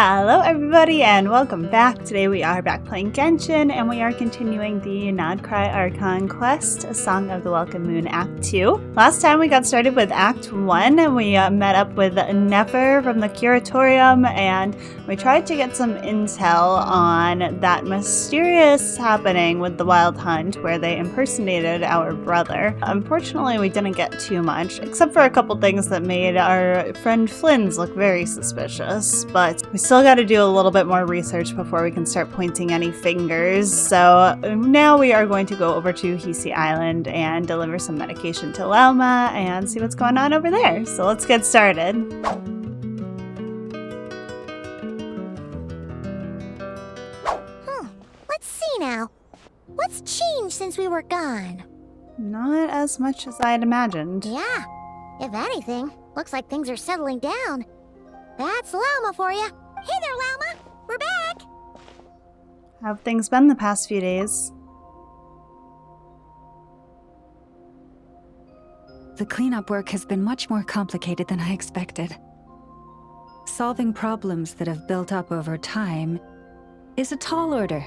Hello everybody and welcome back. Today we are back playing Genshin and we are continuing the Krai Archon quest, A Song of the Welcome Moon Act 2. Last time we got started with Act 1 and we met up with Nefer from the Curatorium and we tried to get some intel on that mysterious happening with the Wild Hunt where they impersonated our brother. Unfortunately we didn't get too much, except for a couple things that made our friend Flins look very suspicious, but we still got to do a little bit more research before we can start pointing any fingers. So now we are going to go over to Hisi Island and deliver some medication to Lelma and see what's going on over there. So let's get started. Let's see now. What's changed since we were gone? Not as much as I had imagined. Yeah, if anything, looks like things are settling down. That's Lelma for you. Hey there, Lelma! We're back! How have things been the past few days? The cleanup work has been much more complicated than I expected. Solving problems that have built up over time is a tall order,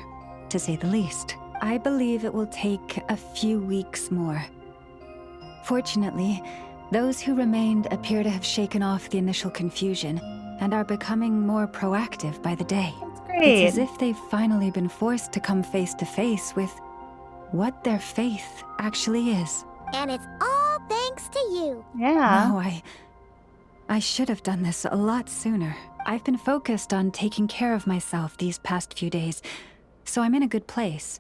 to say the least. I believe it will take a few weeks more. Fortunately, those who remained appear to have shaken off the initial confusion and are becoming more proactive by the day. That's great. It's as if they've finally been forced to come face to face with what their faith actually is. And it's all thanks to you. Yeah. No, I should have done this a lot sooner. I've been focused on taking care of myself these past few days, so I'm in a good place.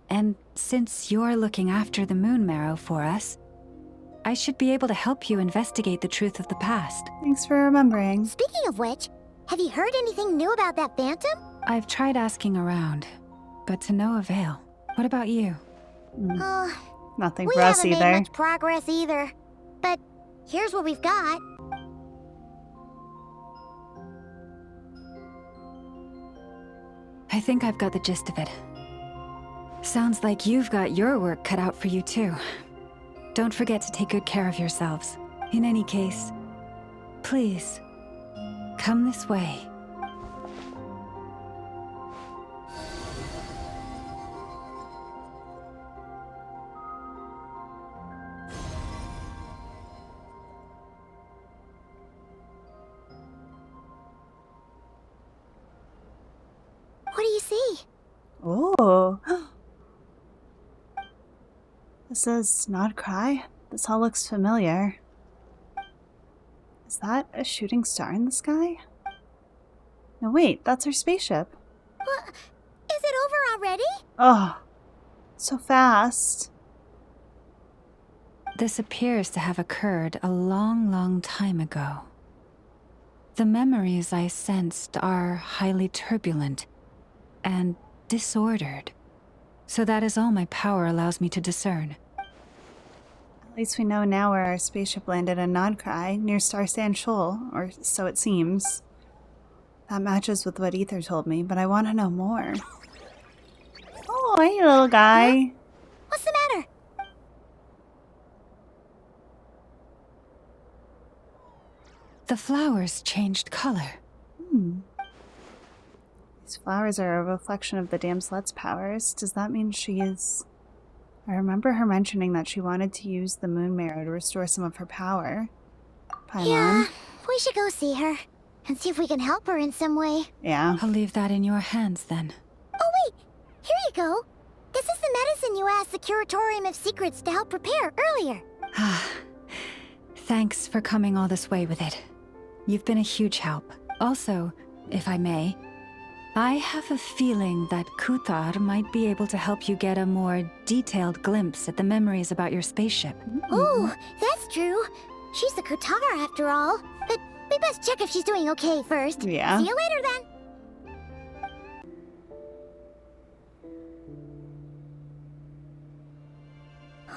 And since you're looking after the moon marrow for us, I should be able to help you investigate the truth of the past. Thanks for remembering. Speaking of which, have you heard anything new about that phantom? I've tried asking around, but to no avail. What about you? Nothing We for us haven't made either. much progress either. But here's what we've got. I think I've got the gist of it. Sounds like you've got your work cut out for you too. Don't forget to take good care of yourselves. In any case, please, come this way. What do you see? Oh. This is not Krai. This all looks familiar. Is that a shooting star in the sky? No, wait, that's our spaceship. What? Is it over already? Oh, so fast. This appears to have occurred a long, long time ago. The memories I sensed are highly turbulent and disordered. So that is all my power allows me to discern. At least we know now where our spaceship landed in Krai, near Star Sand Shoal, or so it seems. That matches with what Ether told me, but I want to know more. Oh, hey, little guy. Huh? What's the matter? The flowers changed color. These flowers are a reflection of the Damselet's powers. Does that mean she is... I remember her mentioning that she wanted to use the moon marrow to restore some of her power. Paimon. Yeah, we should go see her and see if we can help her in some way. Yeah. I'll leave that in your hands then. Oh wait, here you go. This is the medicine you asked the Curatorium of Secrets to help prepare earlier. Thanks for coming all this way with it. You've been a huge help. Also, if I may, I have a feeling that Kuthar might be able to help you get a more detailed glimpse at the memories about your spaceship. Oh, that's true. She's the Kutara after all. But we best check if she's doing okay first. Yeah. See you later then.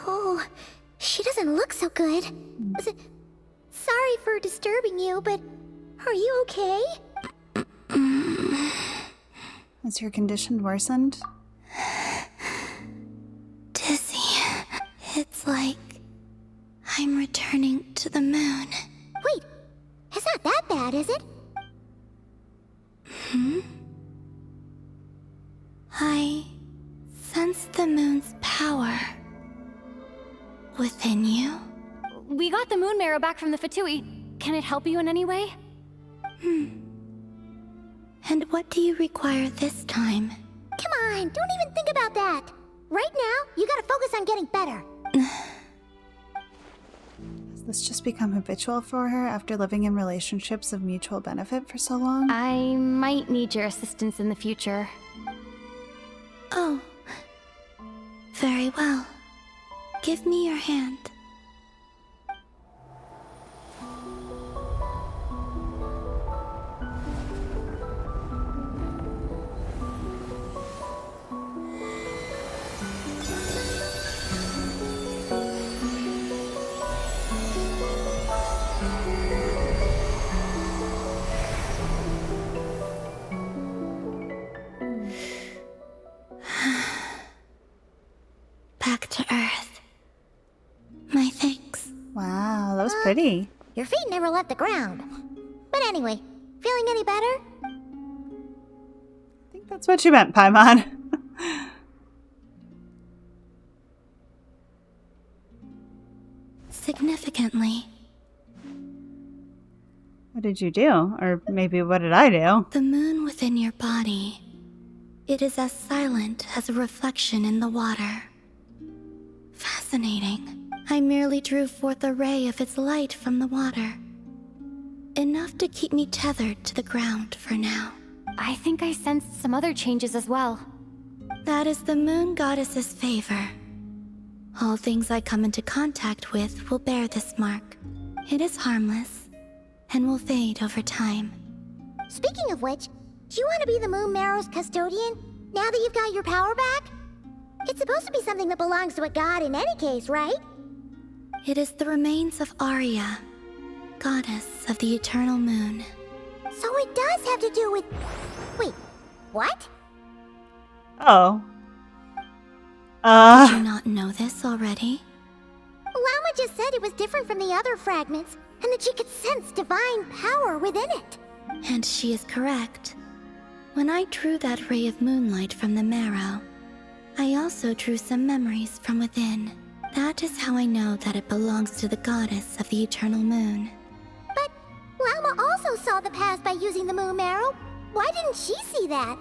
Oh, she doesn't look so good. Sorry for disturbing you, but are you okay? Has your condition worsened? Dizzy. It's like I'm returning to the moon. Wait, it's not that bad, is it? sense the moon's power within you. We got the moon marrow back from the Fatui. Can it help you in any way? And what do you require this time? Come on, don't even think about that. Right now, you gotta focus on getting better. Has this just become habitual for her after living in relationships of mutual benefit for so long? I might need your assistance in the future. Oh. Very well. Give me your hand. Back to Earth. My thanks. Wow, that was pretty. Your feet never left the ground. But anyway, feeling any better? I think that's what you meant, Paimon. Significantly. What did you do? Or maybe what did I do? The moon within your body. It is as silent as a reflection in the water. Fascinating. I merely drew forth a ray of its light from the water. Enough to keep me tethered to the ground for now. I think I sensed some other changes as well. That is the moon goddess's favor. All things I come into contact with will bear this mark. It is harmless, and will fade over time. Speaking of which, do you want to be the moon marrow's custodian, now that you've got your power back? It's supposed to be something that belongs to a god in any case, right? It is the remains of Arya, goddess of the eternal moon. So it does have to do with... Wait, what? Oh. Did you not know this already? Llama just said it was different from the other fragments, and that she could sense divine power within it. And she is correct. When I drew that ray of moonlight from the marrow, I also drew some memories from within. That is how I know that it belongs to the goddess of the eternal moon. But Llama also saw the past by using the moon marrow. Why didn't she see that?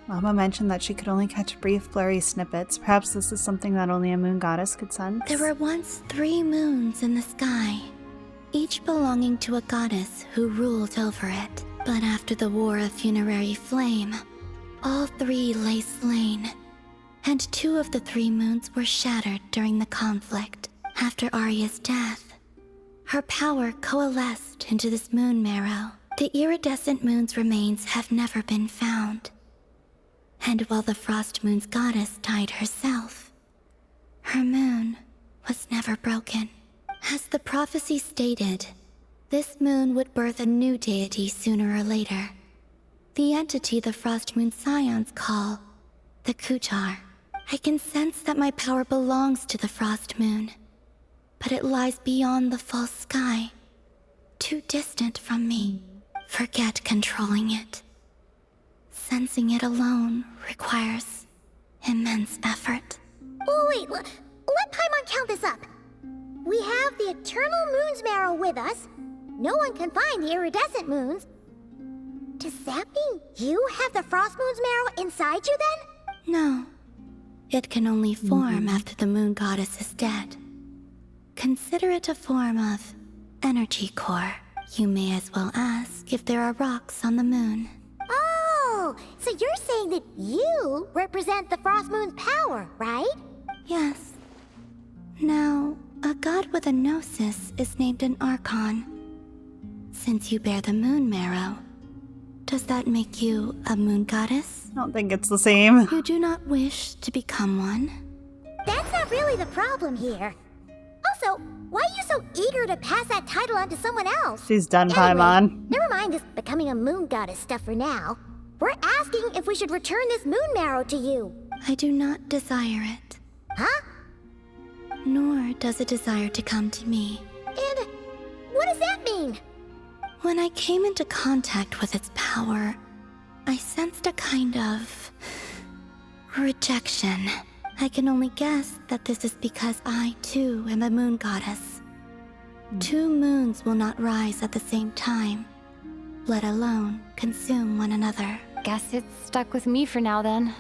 Llama mentioned that she could only catch brief, blurry snippets. Perhaps this is something that only a moon goddess could sense? There were once 3 moons in the sky, each belonging to a goddess who ruled over it. But after the War of Funerary Flame, all 3 lay slain, and 2 of the 3 moons were shattered during the conflict. After Arya's death, her power coalesced into this moon marrow. The iridescent moon's remains have never been found. And while the Frost Moon's goddess died herself, her moon was never broken. As the prophecy stated, this moon would birth a new deity sooner or later. The entity the Frost Moon Scions call the Kutar. I can sense that my power belongs to the Frost Moon, but it lies beyond the false sky, too distant from me. Forget controlling it. Sensing it alone requires immense effort. Oh wait, let Paimon count this up. We have the Eternal Moon's marrow with us. No one can find the iridescent moons. Does that mean you have the Frost Moon's marrow inside you then? No. It can only form after the moon goddess is dead. Consider it a form of energy core. You may as well ask if there are rocks on the moon. Oh, so you're saying that you represent the Frost Moon's power, right? Yes. Now, a god with a gnosis is named an Archon. Since you bear the moon marrow, does that make you a moon goddess? I don't think it's the same. You do not wish to become one? That's not really the problem here. Also, why are you so eager to pass that title on to someone else? She's done, Paimon. Never mind this becoming a moon goddess stuff for now. We're asking if we should return this moon marrow to you. I do not desire it. Huh? Nor does it desire to come to me. And what does that mean? When I came into contact with its power, I sensed a kind of Rejection. I can only guess that this is because I, too, am a moon goddess. 2 moons will not rise at the same time, let alone consume one another. Guess it's stuck with me for now then.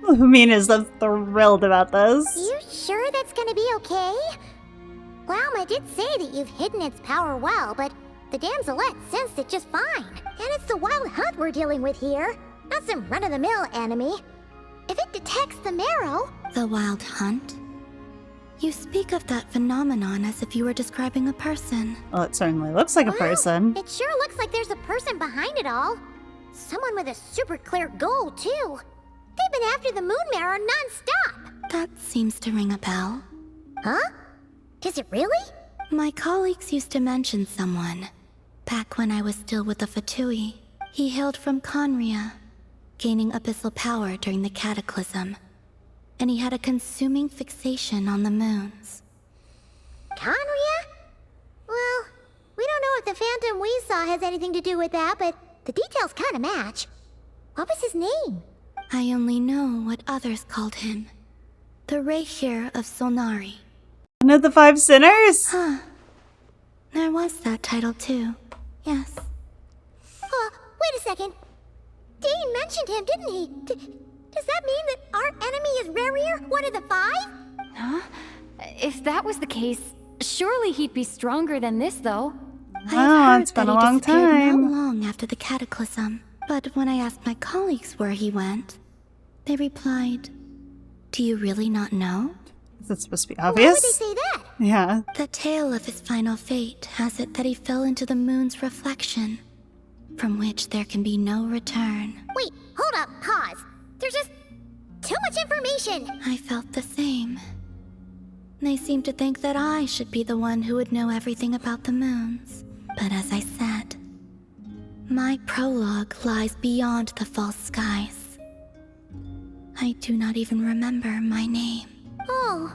Lumine is thrilled about this. You sure that's gonna be okay? Glauma did say that you've hidden its power well, but the damselette sensed it just fine. And it's the wild hunt we're dealing with here, not some run-of-the-mill enemy. If it detects the marrow... The wild hunt? You speak of that phenomenon as if you were describing a person. Well, it certainly looks like a person. It sure looks like there's a person behind it all. Someone with a super clear goal, too. They've been after the moon marrow non-stop. That seems to ring a bell. Huh? Does it really? My colleagues used to mention someone. Back when I was still with the Fatui. He hailed from Conria, gaining abyssal power during the cataclysm. And he had a consuming fixation on the moons. Conria? Well, we don't know if the phantom we saw has anything to do with that, but the details kind of match. What was his name? I only know what others called him. The Reikir of Solnari. One of the 5 sinners? Huh. There was that title too. Yes. Wait a second. Dane mentioned him, didn't he? Does that mean that our enemy is Rerir, one of the 5? Huh? If that was the case, surely he'd be stronger than this, though. Oh, it's been a long time. Not long after the cataclysm. But when I asked my colleagues where he went, they replied, "Do you really not know?" Is it supposed to be Why would obvious? they say that? Yeah. The tale of his final fate has it that he fell into the moon's reflection, from which there can be no return. Wait, hold up, pause. There's just too much information. I felt the same. They seemed to think that I should be the one who would know everything about the moons. But as I said, my prologue lies beyond the false skies. I do not even remember my name. Oh,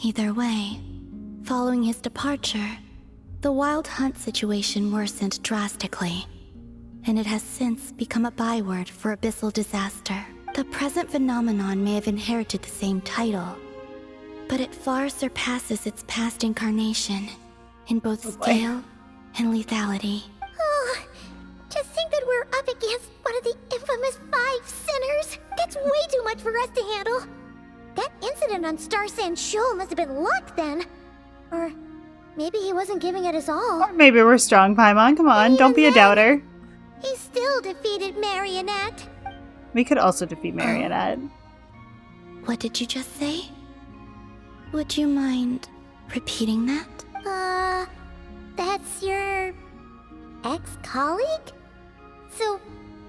Either way, following his departure, the wild hunt situation worsened drastically, and it has since become a byword for abyssal disaster. The present phenomenon may have inherited the same title, but it far surpasses its past incarnation in both scale and lethality. to think that we're up against one of the infamous 5 sinners. That's way too much for us to handle. That incident on Star Sand Shoal must have been luck then. Or maybe he wasn't giving it his all. Or maybe we're strong, Paimon. Come on, don't be a doubter. He still defeated Marionette. We could also defeat Marionette. What did you just say? Would you mind repeating that? That's your ex-colleague? So,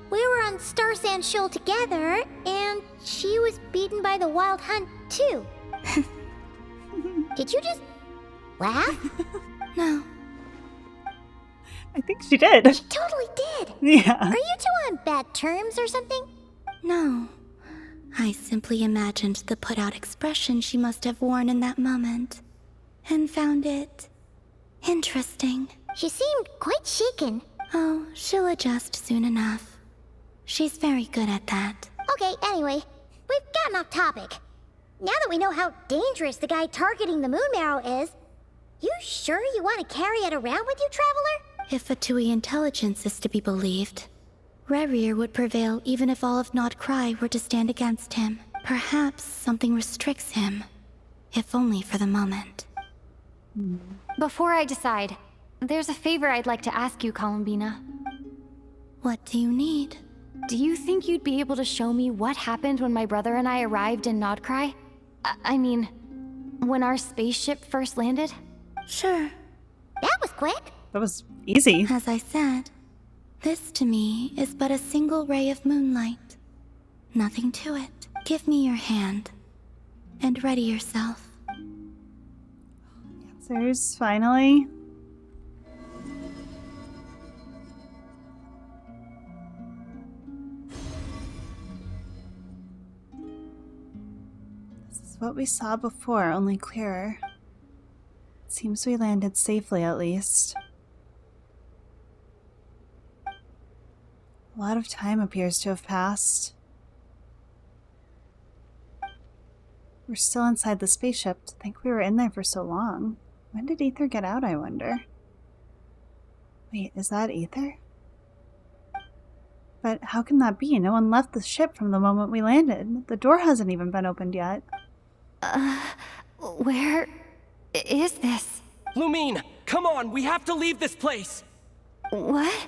we were on Star Sand Shoal together, and she was beaten by the Wild Hunt too. Did you just laugh? No. I think she did. She totally did. Yeah. Are you two on bad terms or something? No. I simply imagined the put-out expression she must have worn in that moment, and found it interesting. She seemed quite shaken. Oh, she'll adjust soon enough. She's very good at that. Okay, anyway, we've gotten off topic. Now that we know how dangerous the guy targeting the moon marrow is, you sure you want to carry it around with you, Traveler? If Fatui intelligence is to be believed, Rerir would prevail even if all of Nod Krai were to stand against him. Perhaps something restricts him, if only for the moment. Before I decide, there's a favor I'd like to ask you, Columbina. What do you need? Do you think you'd be able to show me what happened when my brother and I arrived in Nodcry? I mean, when our spaceship first landed? Sure. That was quick. That was easy. As I said, this to me is but a single ray of moonlight. Nothing to it. Give me your hand, and ready yourself. Answers, finally. This is what we saw before, only clearer. Seems we landed safely, at least. A lot of time appears to have passed. We're still inside the spaceship. To think we were in there for so long. When did Ether get out, I wonder? Wait, is that Ether? But how can that be? No one left the ship from the moment we landed. The door hasn't even been opened yet. Where is this? Lumine, come on, we have to leave this place! What?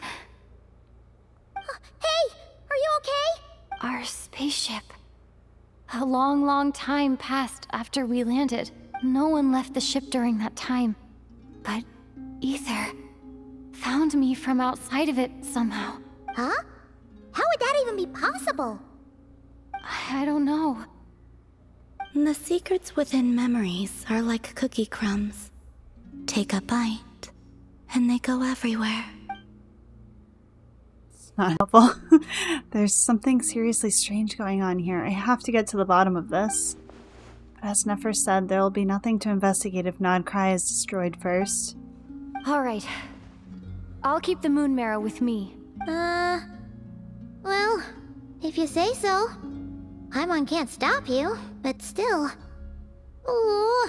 Hey, are you okay? Our spaceship. A long, long time passed after we landed. No one left the ship during that time. But Ether found me from outside of it somehow. Huh? How would that even be possible? I don't know. The secrets within memories are like cookie crumbs. Take a bite, and they go everywhere. It's not helpful. There's something seriously strange going on here. I have to get to the bottom of this. But as Nefer said, there will be nothing to investigate if Krai is destroyed first. Alright. I'll keep the moon marrow with me. Well, if you say so. Paimon can't stop you, but still. Ooh.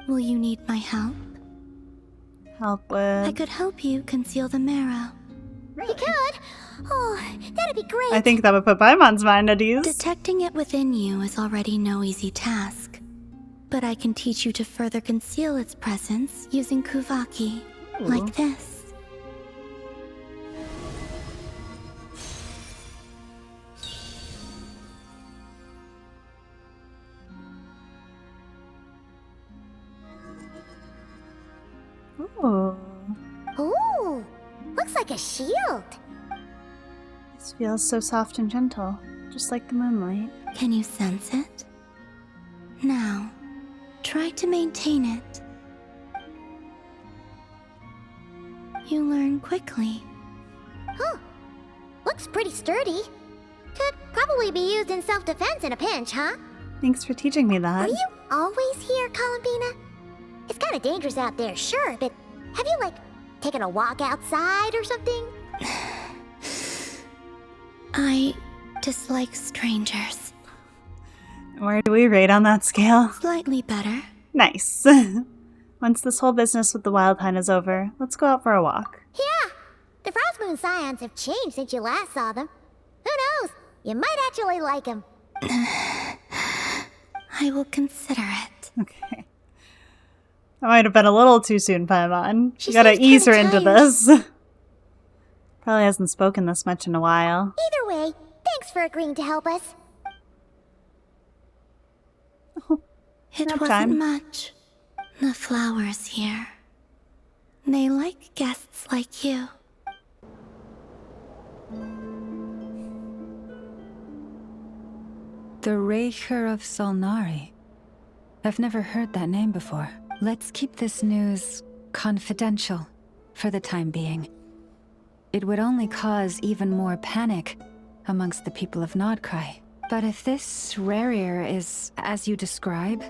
Will you need my help? Help with... I could help you conceal the marrow. You could? Oh, that'd be great. I think that would put Paimon's mind at ease. Detecting it within you is already no easy task. But I can teach you to further conceal its presence using Kuvaki, like this. Ooh. Ooh, looks like a shield. This feels so soft and gentle, just like the moonlight. Can you sense it? Now, try to maintain it. You learn quickly. Huh. Looks pretty sturdy. Could probably be used in self-defense in a pinch, huh? Thanks for teaching me Are that. you always here, Columbina? It's kind of dangerous out there, sure, but have you, like, taken a walk outside or something? I dislike strangers. Where do we rate on that scale? Slightly better. Nice. Once this whole business with the Wild Hunt is over, let's go out for a walk. Yeah, the Frost Moon Scions have changed since you last saw them. Who knows? You might actually like them. I will consider it. Okay. That might have been a little too soon, Paimon. She You gotta seems ease her kinda into tired. this. Probably hasn't spoken this much in a while. Either way, thanks for agreeing to help us. It Nap wasn't time. much. The flowers here. They like guests like you. The Reicher of Solnari. I've never heard that name before. Let's keep this news confidential for the time being. It would only cause even more panic amongst the people of Nodkrai. But if this Reicher is as you describe,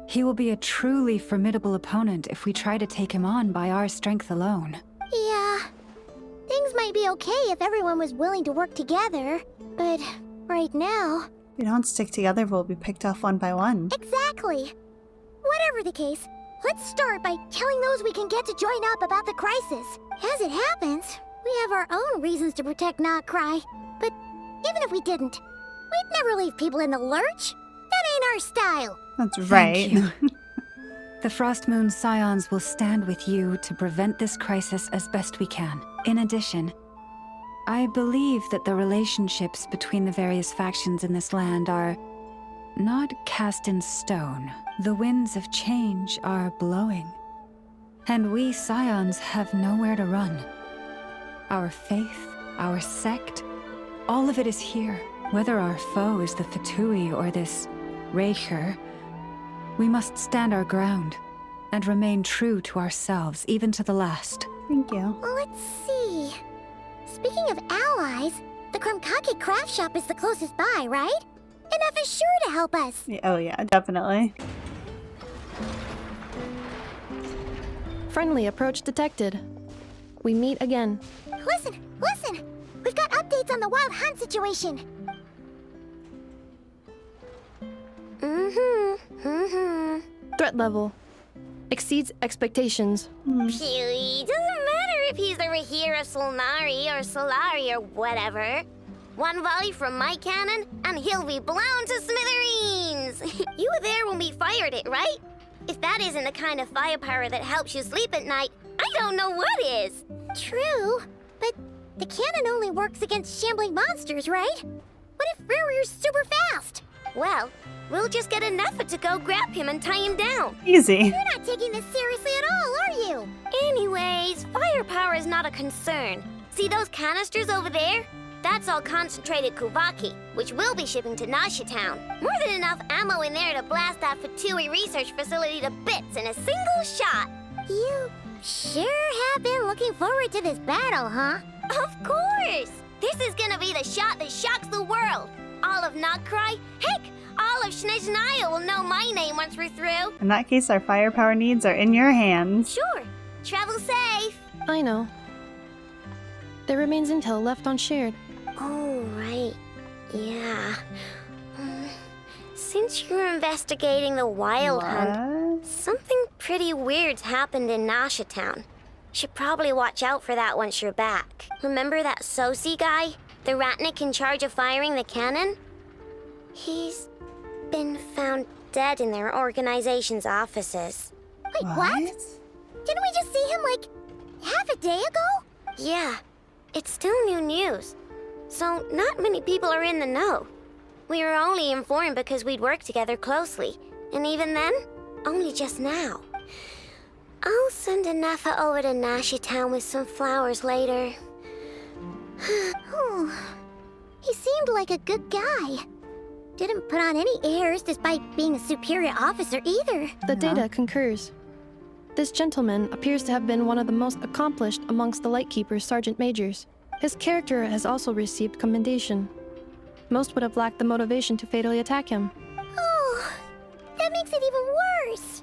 he will be a truly formidable opponent if we try to take him on by our strength alone. Yeah, things might be okay if everyone was willing to work together, but right now... If we don't stick together, we'll be picked off one by one. Exactly. Whatever the case, let's start by telling those we can get to join up about the crisis. As it happens, we have our own reasons to protect Nodkrai. But even if we didn't, we'd never leave people in the lurch. That ain't our style. That's Thank right. you. The Frost Moon Scions will stand with you to prevent this crisis as best we can. In addition, I believe that the relationships between the various factions in this land are not cast in stone. The winds of change are blowing. And we Scions have nowhere to run. Our faith, our sect, all of it is here. Whether our foe is the Fatui or this Reicher, we must stand our ground and remain true to ourselves, even to the last. Thank you. Well, let's see. Speaking of allies, the Krumkake craft shop is the closest by, right? Enough is sure to help us. Oh yeah, definitely. Friendly approach detected. We meet again. Listen! We've got updates on the Wild Hunt situation. Threat level. Exceeds expectations. Phew, doesn't matter if he's the Rahira Solnari or Solari or whatever. One volley from my cannon, and he'll be blown to smithereens! You were there when we fired it, right? If that isn't the kind of firepower that helps you sleep at night, I don't know what is! True, but the cannon only works against shambling monsters, right? What if Rarir's super fast? Well, we'll just get a Neffa to go grab him and tie him down. Easy. You're not taking this seriously at all, are you? Anyways, firepower is not a concern. See those canisters over there? That's all concentrated Kuvaki, which we'll be shipping to Nasha Town. More than enough ammo in there to blast that Fatui research facility to bits in a single shot. You sure have been looking forward to this battle, huh? Of course! This is gonna be the shot that shocks the world. All of Nagkrai, heck, all of Snezhnaya will know my name once we're through. In that case, our firepower needs are in your hands. Sure. Travel safe. I know. There remains intel left unshared. Oh, right. Yeah. Since you're investigating the Wild Hunt, something pretty weird's happened in Nasha Town. Should probably watch out for that once you're back. Remember that Sosi guy? The Ratnik in charge of firing the cannon? He's been found dead in their organization's offices. Wait, what? Didn't we just see him, like, half a day ago? Yeah. It's still new news. So not many people are in the know. We were only informed because we'd worked together closely. And even then, only just now. I'll send a Neffa over to Nasha Town with some flowers later. He seemed like a good guy. Didn't put on any airs despite being a superior officer either. The data concurs. This gentleman appears to have been one of the most accomplished amongst the Lightkeeper's Sergeant Majors. His character has also received commendation. Most would have lacked the motivation to fatally attack him. Oh, that makes it even worse.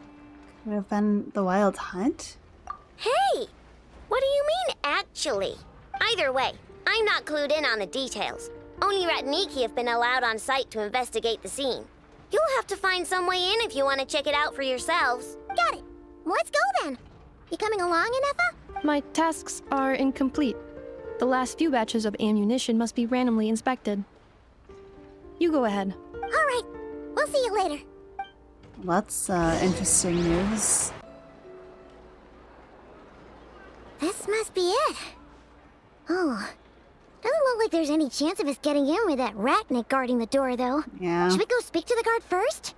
Could have been the Wild Hunt? Hey, what do you mean, actually? Either way, I'm not clued in on the details. Only Ratniki have been allowed on site to investigate the scene. You'll have to find some way in if you want to check it out for yourselves. Got it. Let's go then. You coming along, Neffa? My tasks are incomplete. The last few batches of ammunition must be randomly inspected. You go ahead. All right. We'll see you later. That's interesting news. This must be it. Oh, doesn't look like there's any chance of us getting in with that Ratnik guarding the door, though. Yeah. Should we go speak to the guard first?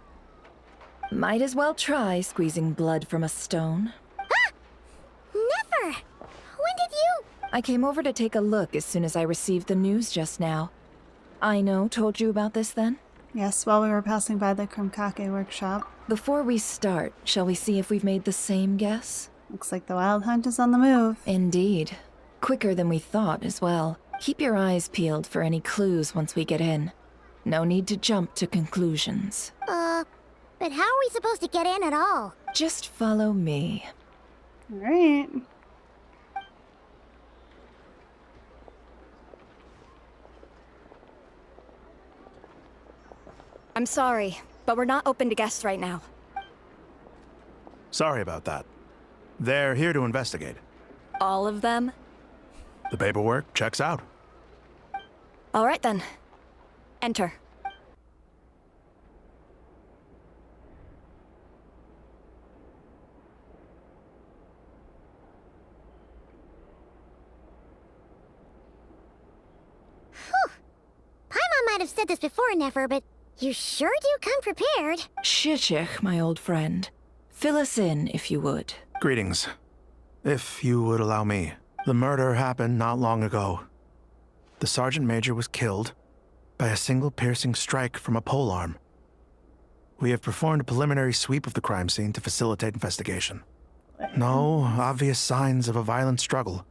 Might as well try squeezing blood from a stone. Ah! Never! When did you... I came over to take a look as soon as I received the news just now. Aino told you about this then? Yes, while we were passing by the Krumkake workshop. Before we start, shall we see if we've made the same guess? Looks like the Wild Hunt is on the move. Indeed. Quicker than we thought as well. Keep your eyes peeled for any clues once we get in. No need to jump to conclusions. But how are we supposed to get in at all? Just follow me. Alright. I'm sorry, but we're not open to guests right now. Sorry about that. They're here to investigate. All of them? The paperwork checks out. All right then. Enter. Whew. Paimon might have said this before, Nefer, but you sure do come prepared. Shishich, my old friend. Fill us in, if you would. Greetings. If you would allow me. The murder happened not long ago. The Sergeant Major was killed by a single piercing strike from a polearm. We have performed a preliminary sweep of the crime scene to facilitate investigation. No obvious signs of a violent struggle.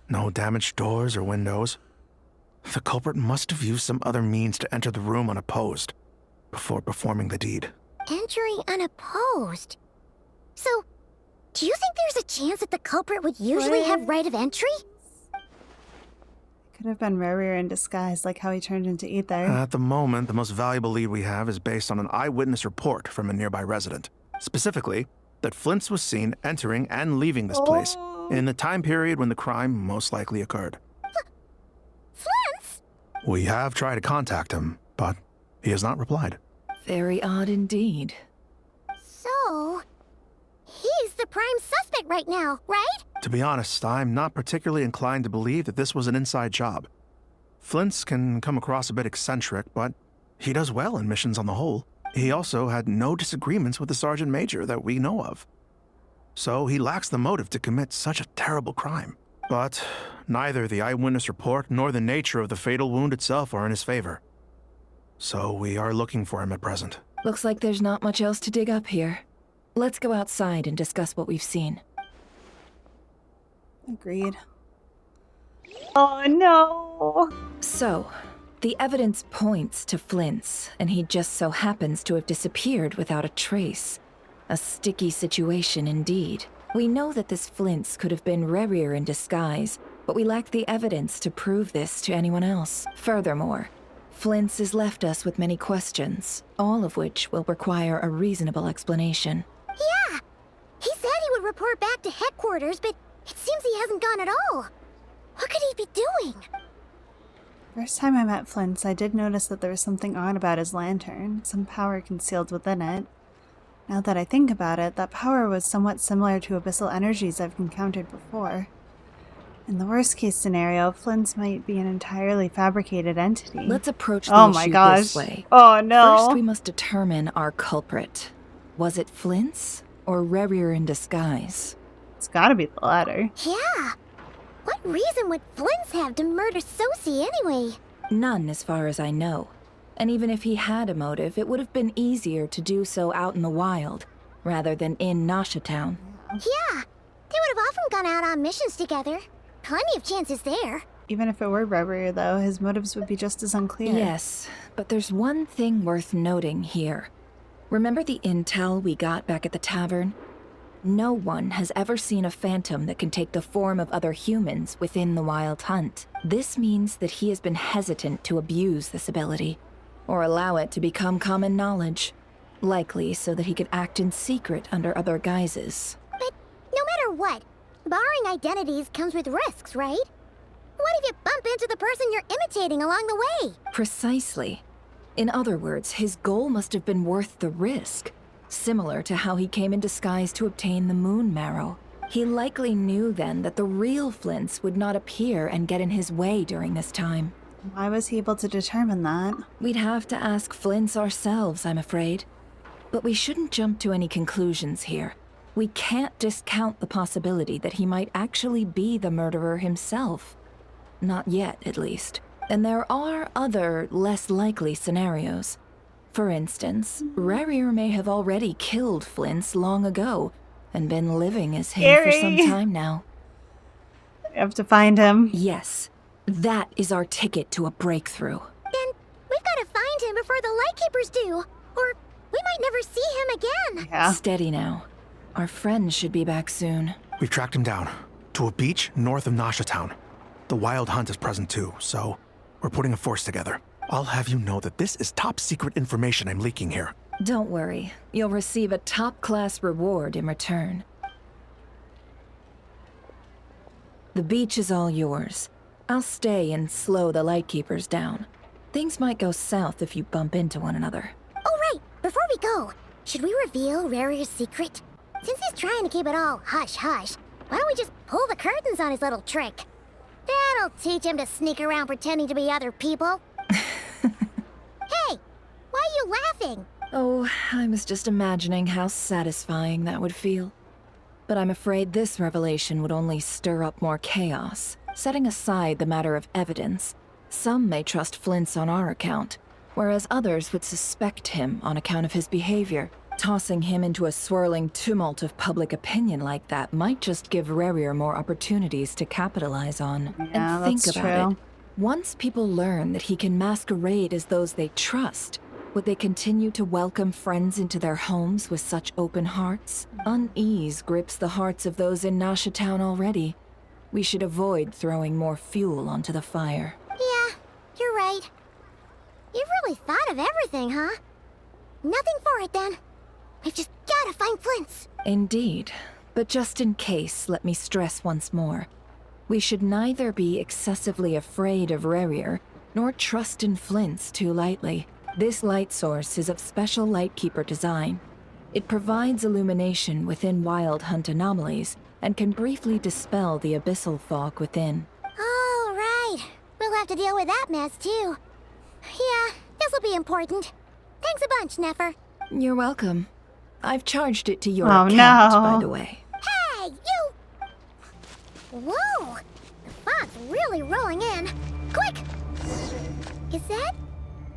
No damaged doors or windows. The culprit must have used some other means to enter the room unopposed before performing the deed. Entering unopposed? So, do you think there's a chance that the culprit would usually have right of entry? Could have been Rarier in disguise, like how he turned into Ether. At the moment, the most valuable lead we have is based on an eyewitness report from a nearby resident. Specifically, that Flins was seen entering and leaving this place in the time period when the crime most likely occurred. Flins? We have tried to contact him, but he has not replied. Very odd indeed. So, he's the prime suspect right now, right? To be honest, I'm not particularly inclined to believe that this was an inside job. Flint's can come across a bit eccentric, but he does well in missions on the whole. He also had no disagreements with the Sergeant Major that we know of. So he lacks the motive to commit such a terrible crime. But neither the eyewitness report nor the nature of the fatal wound itself are in his favor. So we are looking for him at present. Looks like there's not much else to dig up here. Let's go outside and discuss what we've seen. Agreed. Oh no! So, the evidence points to Flins, and he just so happens to have disappeared without a trace. A sticky situation indeed. We know that this Flins could have been Rarier in disguise, but we lack the evidence to prove this to anyone else. Furthermore, Flins has left us with many questions, all of which will require a reasonable explanation. Yeah! He said he would report back to headquarters, but it seems he hasn't gone at all. What could he be doing? First time I met Flint, I did notice that there was something odd about his lantern, some power concealed within it. Now that I think about it, that power was somewhat similar to abyssal energies I've encountered before. In the worst case scenario, Flint's might be an entirely fabricated entity. Let's approach the issue this way. Oh no! First, we must determine our culprit. Was it Flint's or Rarier in disguise? It's gotta be the latter. Yeah! What reason would Flins have to murder Sosie anyway? None, as far as I know. And even if he had a motive, it would have been easier to do so out in the wild, rather than in Nasha Town. Yeah! They would have often gone out on missions together. Plenty of chances there. Even if it were Rarier, though, his motives would be just as unclear. Yes, but there's one thing worth noting here. Remember the intel we got back at the tavern? No one has ever seen a phantom that can take the form of other humans within the Wild Hunt. This means that he has been hesitant to abuse this ability, or allow it to become common knowledge, likely so that he could act in secret under other guises. But no matter what, borrowing identities comes with risks, right? What if you bump into the person you're imitating along the way? Precisely. In other words, his goal must have been worth the risk. Similar to how he came in disguise to obtain the moon marrow. He likely knew then that the real Flins would not appear and get in his way during this time. Why was he able to determine that? We'd have to ask Flins ourselves, I'm afraid. But we shouldn't jump to any conclusions here. We can't discount the possibility that he might actually be the murderer himself. Not yet, at least. And there are other, less likely scenarios. For instance, Rarier may have already killed Flins long ago, and been living as him for some time now. You have to find him. Yes, that is our ticket to a breakthrough. Then we've got to find him before the Lightkeepers do, or we might never see him again. Yeah. Steady now. Our friend should be back soon. We've tracked him down to a beach north of Nasha Town. The Wild Hunt is present too, so we're putting a force together. I'll have you know that this is top secret information I'm leaking here. Don't worry. You'll receive a top-class reward in return. The beach is all yours. I'll stay and slow the Lightkeepers down. Things might go south if you bump into one another. Oh right, before we go, should we reveal Rarier's secret? Since he's trying to keep it all hush-hush, why don't we just pull the curtains on his little trick? That'll teach him to sneak around pretending to be other people. Hey, why are you laughing? Oh, I was just imagining how satisfying that would feel. But I'm afraid this revelation would only stir up more chaos. Setting aside the matter of evidence, some may trust Flint's on our account, whereas others would suspect him on account of his behavior. Tossing him into a swirling tumult of public opinion like that might just give Rarier more opportunities to capitalize on. Yeah, and think that's about true. it. Once people learn that he can masquerade as those they trust, would they continue to welcome friends into their homes with such open hearts? Unease grips the hearts of those in Nasha Town already. We should avoid throwing more fuel onto the fire. Yeah, you're right. You've really thought of everything, huh? Nothing for it, then. We've just gotta find Flins. Indeed. But just in case, let me stress once more. We should neither be excessively afraid of Rerir, nor trust in Flins too lightly. This light source is of special Lightkeeper design. It provides illumination within Wild Hunt anomalies, and can briefly dispel the abyssal fog within. Oh, right. We'll have to deal with that mess, too. Yeah, this'll be important. Thanks a bunch, Nefer. You're welcome. I've charged it to your Oh, account, no. by the way. Hey, you! Whoa! The fog's really rolling in. Quick! Is that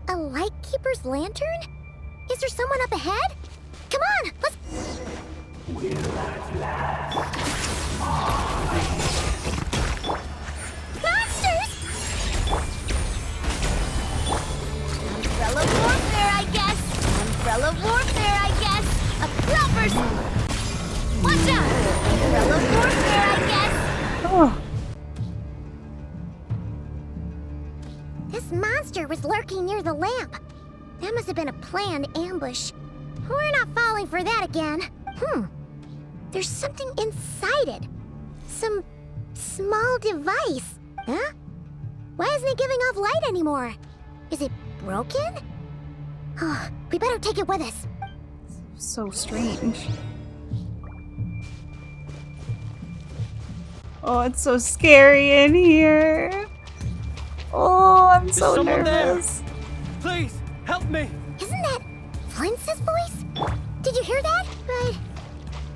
a Lightkeeper's lantern? Is there someone up ahead? Come on, let's... Monsters! Umbrella warfare, I guess. Umbrella warfare, I guess. A proper... Watch out! Umbrella warfare, I guess. Oh. This monster was lurking near the lamp. That must have been a planned ambush. We're not falling for that again. There's something inside it. Some small device. Huh? Why isn't it giving off light anymore? Is it broken? Oh, we better take it with us. So strange. Oh, it's so scary in here. Oh, I'm so someone nervous. there? Please, help me! Isn't that Flint's voice? Did you hear that? But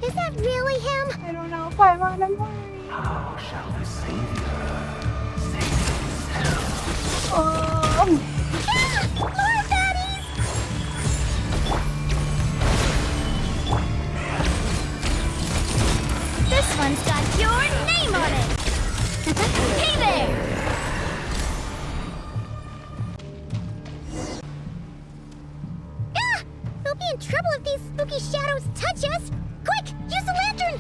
is that really him? I don't know if I want to worry. How shall the Savior save himself? Oh. Ah! More baddies! This one's got your name on it! Hey there! Ah! We'll be in trouble if these spooky shadows touch us! Quick! Use the lantern!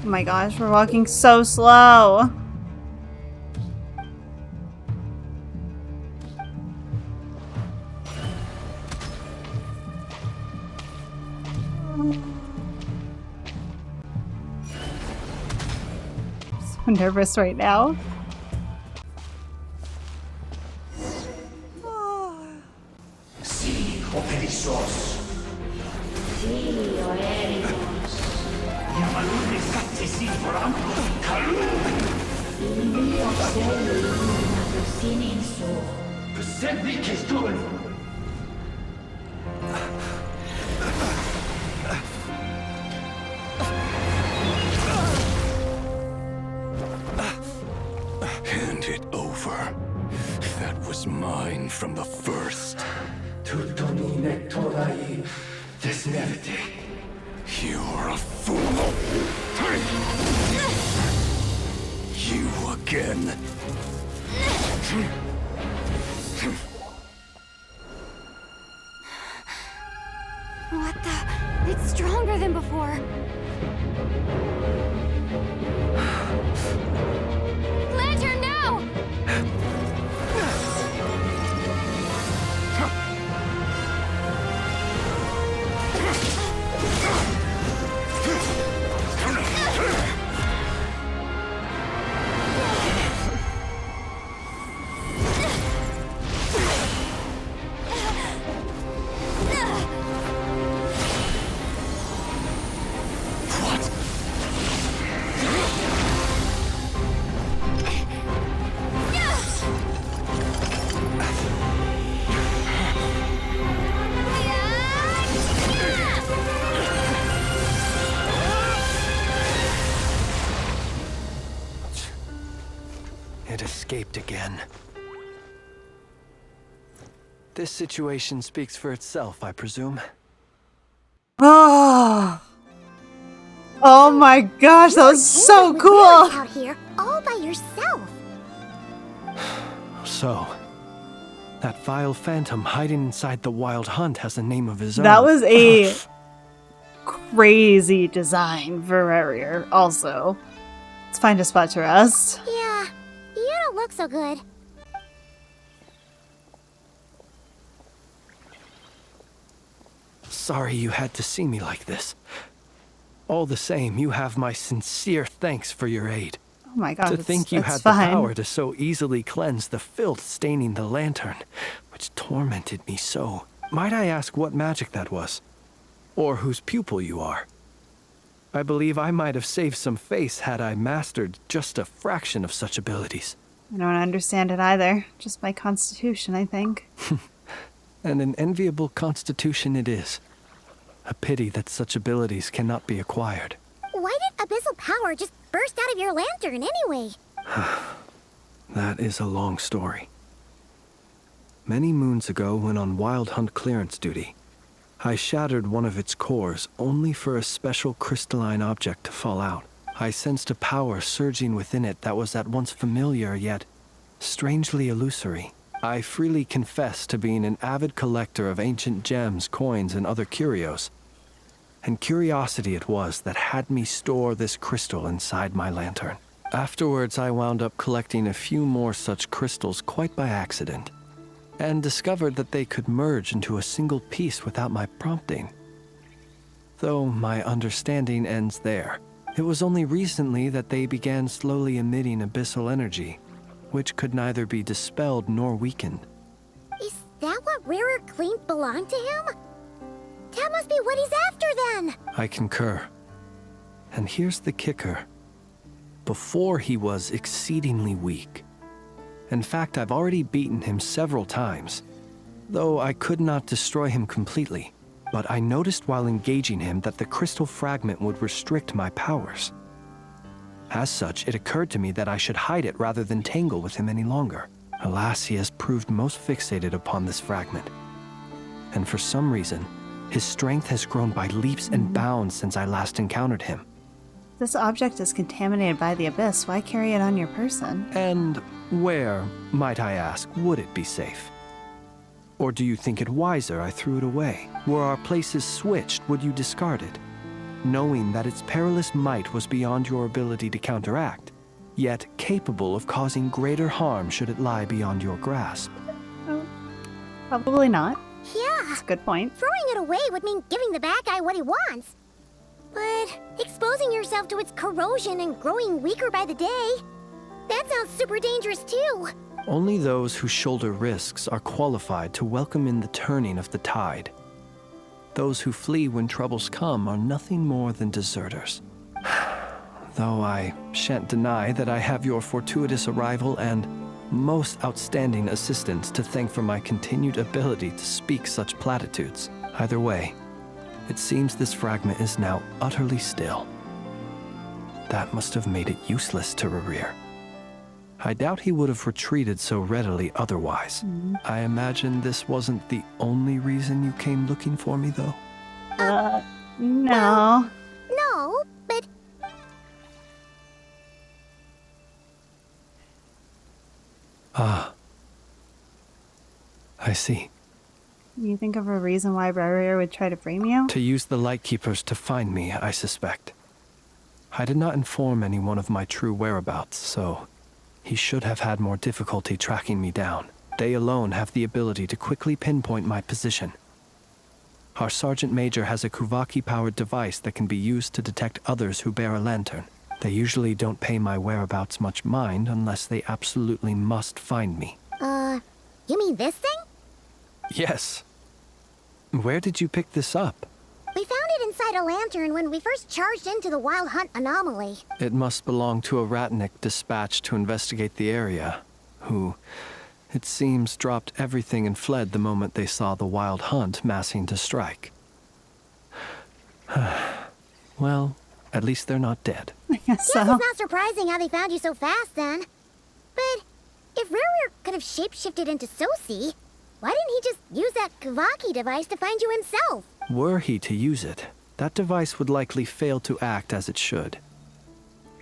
Oh my gosh, we're walking so slow. So nervous right now. Si operissos. Si oericos. Yamalune sattesi foramus calum. Il mio cielo sininso. Persevi kestul. Hand it over. That was mine from the first. Tutoni nectorai desmerte. You're a fool. You again. What the? It's stronger than before. Lantern now! It escaped again. This situation speaks for itself, I presume. Oh. Oh my gosh, that was so With cool. Mary out here, all by yourself. So, that vile phantom hiding inside the Wild Hunt has a name of his own. That was a crazy design for Rerir also. Let's find a spot to rest. Yeah, you don't look so good. Sorry you had to see me like this. All the same, you have my sincere thanks for your aid. Oh my god, To think you had fine. the power to so easily cleanse the filth staining the lantern, which tormented me so. Might I ask what magic that was? Or whose pupil you are? I believe I might have saved some face had I mastered just a fraction of such abilities. I don't understand it either. Just my constitution, I think. And an enviable constitution it is. A pity that such abilities cannot be acquired. Why did abyssal power just burst out of your lantern anyway? That is a long story. Many moons ago, when on wild hunt clearance duty, I shattered one of its cores only for a special crystalline object to fall out. I sensed a power surging within it that was at once familiar yet strangely illusory. I freely confess to being an avid collector of ancient gems, coins, and other curios. And curiosity it was that had me store this crystal inside my lantern. Afterwards, I wound up collecting a few more such crystals quite by accident, and discovered that they could merge into a single piece without my prompting. Though my understanding ends there. It was only recently that they began slowly emitting abyssal energy, which could neither be dispelled nor weakened. Is that what rarer claims belong to him? That must be what he's after then! I concur. And here's the kicker. Before he was exceedingly weak. In fact, I've already beaten him several times, though I could not destroy him completely. But I noticed while engaging him that the crystal fragment would restrict my powers. As such, it occurred to me that I should hide it rather than tangle with him any longer. Alas, he has proved most fixated upon this fragment. And for some reason, his strength has grown by leaps and bounds since I last encountered him. This object is contaminated by the abyss. Why carry it on your person? And where, might I ask, would it be safe? Or do you think it wiser I threw it away? Were our places switched, would you discard it? Knowing that its perilous might was beyond your ability to counteract, yet capable of causing greater harm should it lie beyond your grasp. Oh, probably not. Yeah. That's a good point. Throwing it away would mean giving the bad guy what he wants. But exposing yourself to its corrosion and growing weaker by the day, that sounds super dangerous too. Only those who shoulder risks are qualified to welcome in the turning of the tide. Those who flee when troubles come are nothing more than deserters. Though I shan't deny that I have your fortuitous arrival and most outstanding assistance to thank for my continued ability to speak such platitudes. Either way, it seems this fragment is now utterly still. That must have made it useless to Rerir. I doubt he would have retreated so readily otherwise. I imagine this wasn't the only reason you came looking for me, though? No. No, but... Ah. I see. You think of a reason why Rerir would try to frame you? To use the Lightkeepers to find me, I suspect. I did not inform anyone of my true whereabouts, so he should have had more difficulty tracking me down. They alone have the ability to quickly pinpoint my position. Our Sergeant Major has a Kuvaki-powered device that can be used to detect others who bear a lantern. They usually don't pay my whereabouts much mind unless they absolutely must find me. You mean this thing? Yes. Where did you pick this up? We found it inside a lantern when we first charged into the Wild Hunt anomaly. It must belong to a Ratnik dispatched to investigate the area, who, it seems, dropped everything and fled the moment they saw the Wild Hunt massing to strike. Well, at least they're not dead. I guess so. Yes, it's not surprising how they found you so fast then. But if Rerir could have shapeshifted into Sosi, why didn't he just use that Kuvaki device to find you himself? Were he to use it, that device would likely fail to act as it should,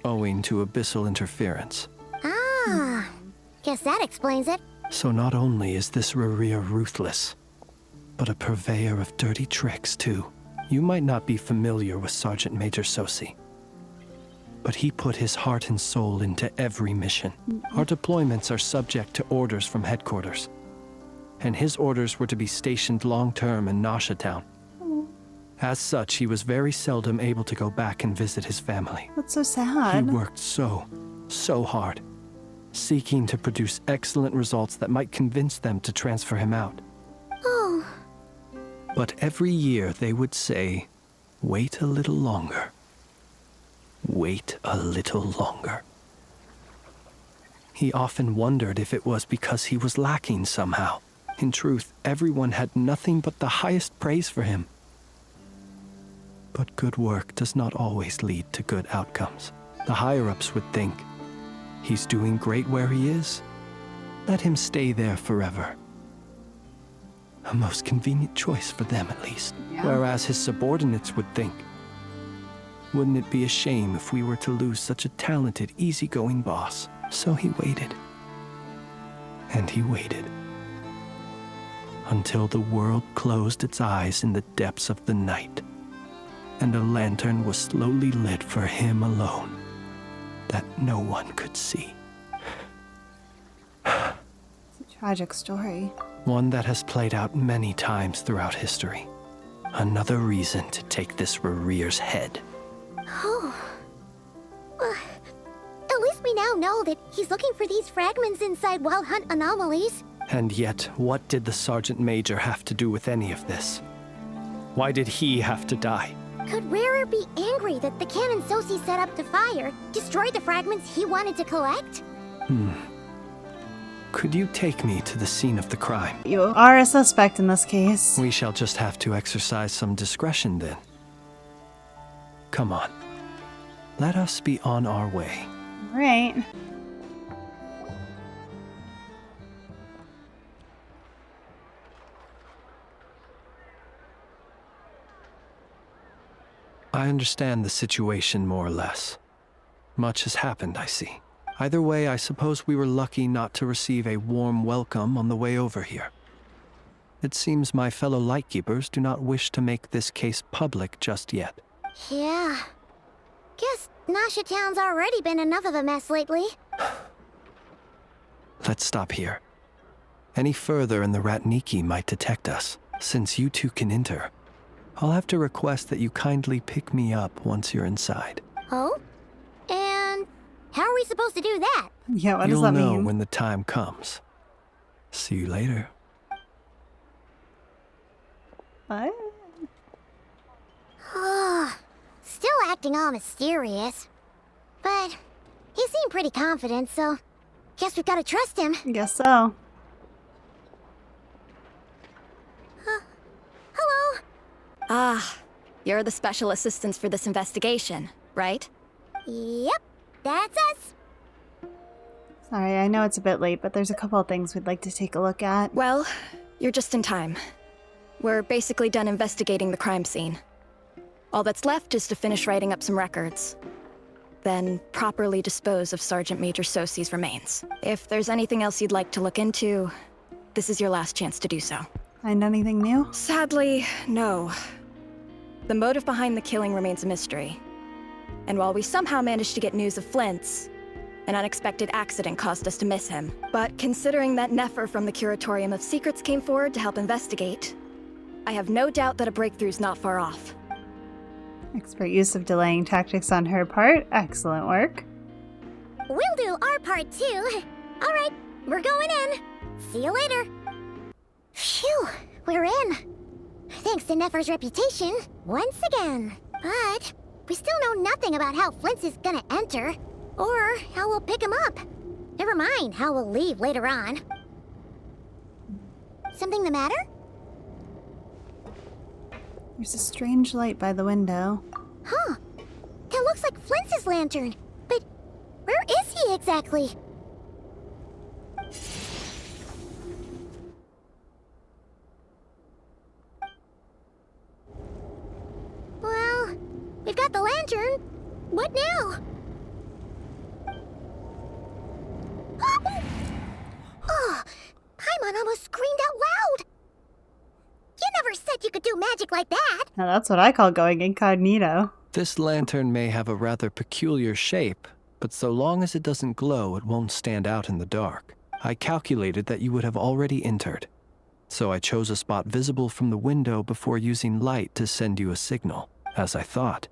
owing to abyssal interference. Ah, guess that explains it. So not only is this Rerir ruthless, but a purveyor of dirty tricks too. You might not be familiar with Sergeant Major Sosi. But he put his heart and soul into every mission. Our deployments are subject to orders from headquarters, and his orders were to be stationed long-term in Nasha Town. As such, he was very seldom able to go back and visit his family. That's so sad. He worked so hard, seeking to produce excellent results that might convince them to transfer him out. Oh. But every year they would say, "Wait a little longer. Wait a little longer." He often wondered if it was because he was lacking somehow. In truth, everyone had nothing but the highest praise for him. But good work does not always lead to good outcomes. The higher-ups would think, he's doing great where he is. Let him stay there forever. A most convenient choice for them, at least. Yeah. Whereas his subordinates would think, wouldn't it be a shame if we were to lose such a talented, easygoing boss? So he waited. And he waited. Until the world closed its eyes in the depths of the night, and a lantern was slowly lit for him alone, that no one could see. It's a tragic story. One that has played out many times throughout history. Another reason to take this Rereer's head. Oh. At least we now know that he's looking for these fragments inside Wild Hunt anomalies. And yet, what did the Sergeant Major have to do with any of this? Why did he have to die? Could Rarer be angry that the cannon Sosi set up to fire destroyed the fragments he wanted to collect? Could you take me to the scene of the crime? You are a suspect in this case. We shall just have to exercise some discretion then. Come on. Let us be on our way. Right. I understand the situation more or less. Much has happened, I see. Either way, I suppose we were lucky not to receive a warm welcome on the way over here. It seems my fellow Lightkeepers do not wish to make this case public just yet. Yeah. Guess Nasha Town's already been enough of a mess lately. Let's stop here. Any further and the Ratniki might detect us. Since you two can enter, I'll have to request that you kindly pick me up once you're inside. Oh? And how are we supposed to do that? Yeah, what does You'll that know mean? when the time comes. See you later. What? Still acting all mysterious. But he seemed pretty confident, so guess we've got to trust him. Guess so. Hello? Ah, you're the special assistants for this investigation, right? Yep, that's us. Sorry, I know it's a bit late, but there's a couple of things we'd like to take a look at. Well, you're just in time. We're basically done investigating the crime scene. All that's left is to finish writing up some records. Then properly dispose of Sergeant Major Sosi's remains. If there's anything else you'd like to look into, this is your last chance to do so. Find anything new? Sadly, no. The motive behind the killing remains a mystery. And while we somehow managed to get news of Flins, an unexpected accident caused us to miss him. But considering that Nefer from the Curatorium of Secrets came forward to help investigate, I have no doubt that a breakthrough's not far off. Expert use of delaying tactics on her part. Excellent work. We'll do our part too. All right, we're going in. See you later. Phew, we're in. Thanks to Nefer's reputation, once again. But we still know nothing about how Flins is gonna enter, or how we'll pick him up. Never mind how we'll leave later on. Something the matter? There's a strange light by the window. Huh. That looks like Flins' lantern. But where is he exactly? Well, we've got the lantern. What now? Oh, Paimon almost screamed out loud. You never said you could do magic like that. Now that's what I call going incognito. This lantern may have a rather peculiar shape, but so long as it doesn't glow, it won't stand out in the dark. I calculated that you would have already entered, so I chose a spot visible from the window before using light to send you a signal. As I thought,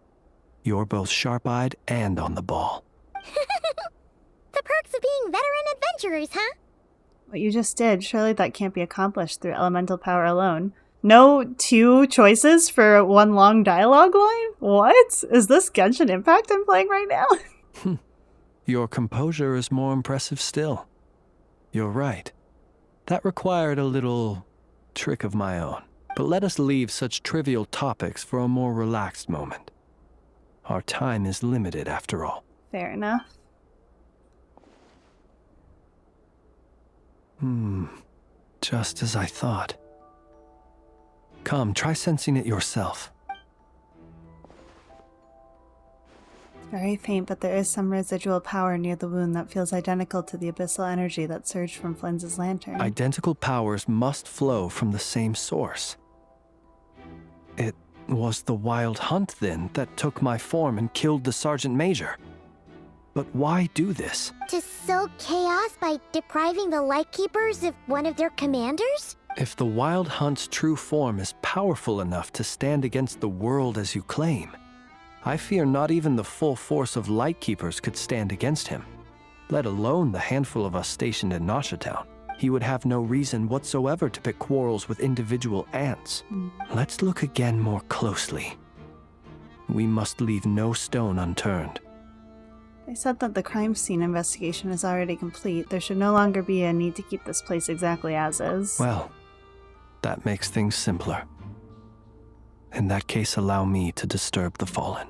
you're both sharp-eyed and on the ball. The perks of being veteran adventurers, huh? What you just did, surely that can't be accomplished through elemental power alone. No two choices for one long dialogue line? What? Is this Genshin Impact I'm playing right now? Your composure is more impressive still. You're right. That required a little trick of my own. But let us leave such trivial topics for a more relaxed moment. Our time is limited after all. Fair enough. Just as I thought. Come, try sensing it yourself. It's very faint, but there is some residual power near the wound that feels identical to the abyssal energy that surged from Flins' lantern. Identical powers must flow from the same source. It was the wild hunt, then, that took my form and killed the Sergeant Major. But why do this? To sow chaos by depriving the Lightkeepers of one of their commanders? If the Wild Hunt's true form is powerful enough to stand against the world as you claim, I fear not even the full force of Lightkeepers could stand against him, let alone the handful of us stationed in Nashatown. He would have no reason whatsoever to pick quarrels with individual ants. Let's look again more closely. We must leave no stone unturned. They said that the crime scene investigation is already complete. There should no longer be a need to keep this place exactly as is. Well, that makes things simpler. In that case, allow me to disturb the fallen.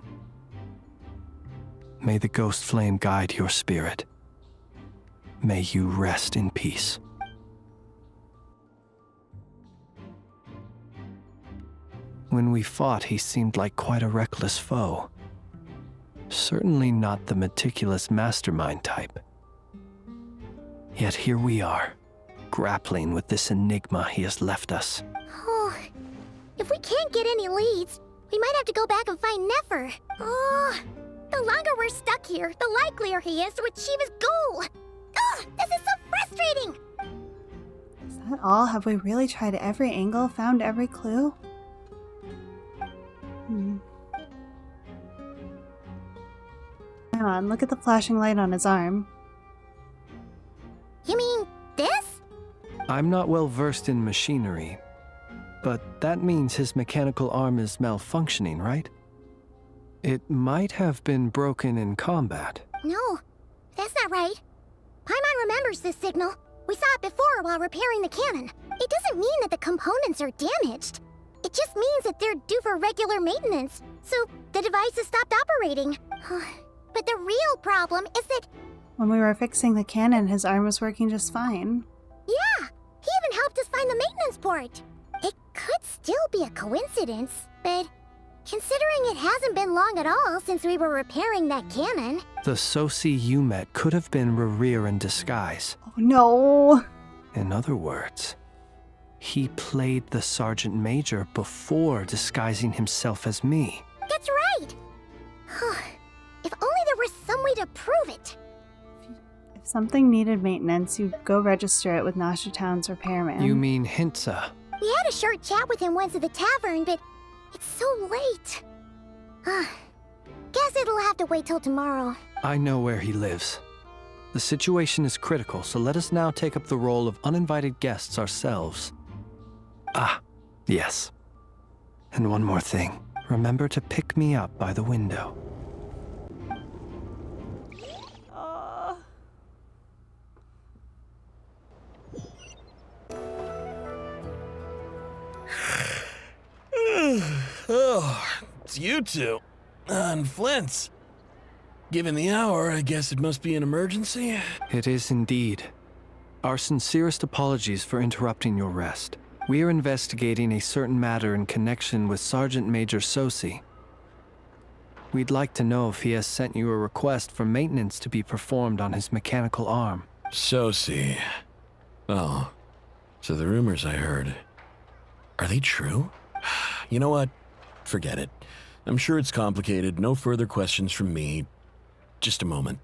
May the ghost flame guide your spirit. May you rest in peace. When we fought, he seemed like quite a reckless foe. Certainly not the meticulous mastermind type. Yet here we are, grappling with this enigma he has left us. Oh, if we can't get any leads, we might have to go back and find Nefer. Oh, the longer we're stuck here, the likelier he is to achieve his goal. Oh, this is so frustrating. Is that all? Have we really tried every angle, found every clue? Hang on, look at the flashing light on his arm. You mean this? I'm not well versed in machinery, but that means his mechanical arm is malfunctioning, right? It might have been broken in combat. No, that's not right. Paimon remembers this signal. We saw it before while repairing the cannon. It doesn't mean that the components are damaged. It just means that they're due for regular maintenance, so the device has stopped operating. But the real problem is that... When we were fixing the cannon, his arm was working just fine. Yeah, he even helped us find the maintenance port. It could still be a coincidence, but considering it hasn't been long at all since we were repairing that cannon... The Sosi you met could have been Rerir in disguise. Oh no! In other words, he played the Sergeant Major before disguising himself as me. That's right! If only there were some way to prove it. If something needed maintenance, you'd go register it with Nashatown's repairman. You mean Hintsa? We had a short chat with him once at the tavern, but it's so late. Guess it'll have to wait till tomorrow. I know where he lives. The situation is critical, so let us now take up the role of uninvited guests ourselves. Ah, yes. And one more thing. Remember to pick me up by the window. Oh, it's you two. And Flins. Given the hour, I guess it must be an emergency? It is indeed. Our sincerest apologies for interrupting your rest. We are investigating a certain matter in connection with Sergeant Major Sosi. We'd like to know if he has sent you a request for maintenance to be performed on his mechanical arm. Sosi. Oh, so the rumors I heard, are they true? You know what? Forget it. I'm sure it's complicated. No further questions from me. Just a moment.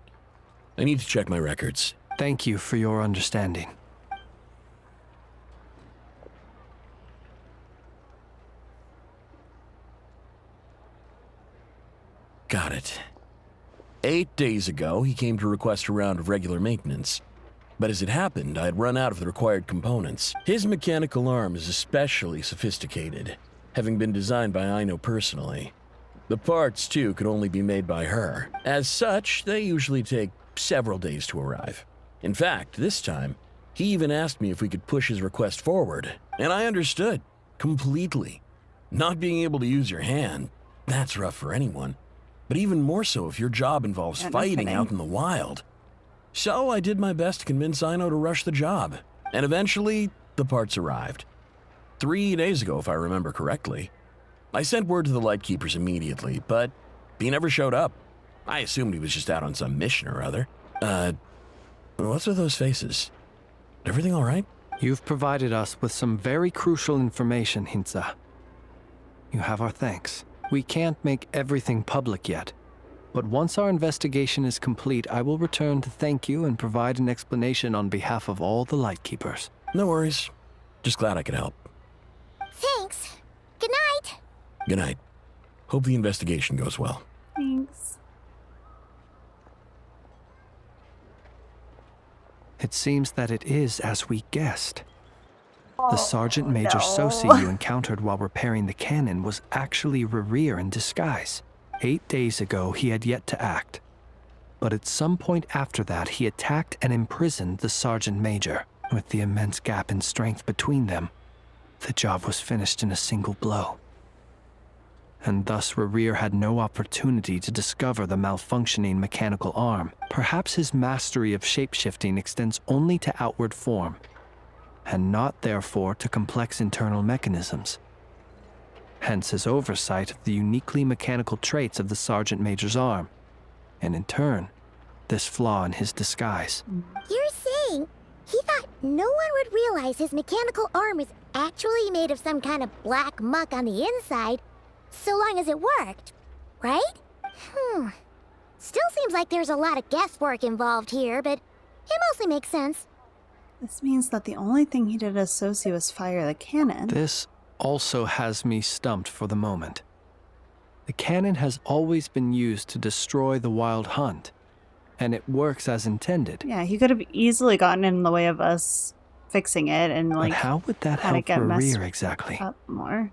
I need to check my records. Thank you for your understanding. Got it. 8 days ago, he came to request a round of regular maintenance. But as it happened, I had run out of the required components. His mechanical arm is especially sophisticated, having been designed by Aino personally. The parts, too, could only be made by her. As such, they usually take several days to arrive. In fact, this time, he even asked me if we could push his request forward, and I understood, completely. Not being able to use your hand, that's rough for anyone. But even more so if your job involves fighting out in the wild. So I did my best to convince Aino to rush the job, and eventually, the parts arrived. 3 days ago, if I remember correctly. I sent word to the Lightkeepers immediately, but he never showed up. I assumed he was just out on some mission or other. What's with those faces? Everything all right? You've provided us with some very crucial information, Hintsa. You have our thanks. We can't make everything public yet, but once our investigation is complete, I will return to thank you and provide an explanation on behalf of all the Lightkeepers. No worries. Just glad I could help. Thanks. Good night. Good night. Hope the investigation goes well. Thanks. It seems that it is as we guessed. The Sergeant Major Sosi you encountered while repairing the cannon was actually Rerir in disguise. 8 days ago, he had yet to act. But at some point after that, he attacked and imprisoned the Sergeant Major. With the immense gap in strength between them, the job was finished in a single blow. And thus Rerir had no opportunity to discover the malfunctioning mechanical arm. Perhaps his mastery of shapeshifting extends only to outward form, and not therefore to complex internal mechanisms. Hence his oversight of the uniquely mechanical traits of the Sergeant Major's arm, and in turn, this flaw in his disguise. You're saying he thought no one would realize his mechanical arm is actually made of some kind of black muck on the inside, so long as it worked, right? Still seems like there's a lot of guesswork involved here, but it mostly makes sense. This means that the only thing he did as Sosi was fire the cannon. This also has me stumped for the moment. The cannon has always been used to destroy the wild hunt, and it works as intended. Yeah, he could have easily gotten in the way of us fixing it and But how would that help Rerir exactly? Up more.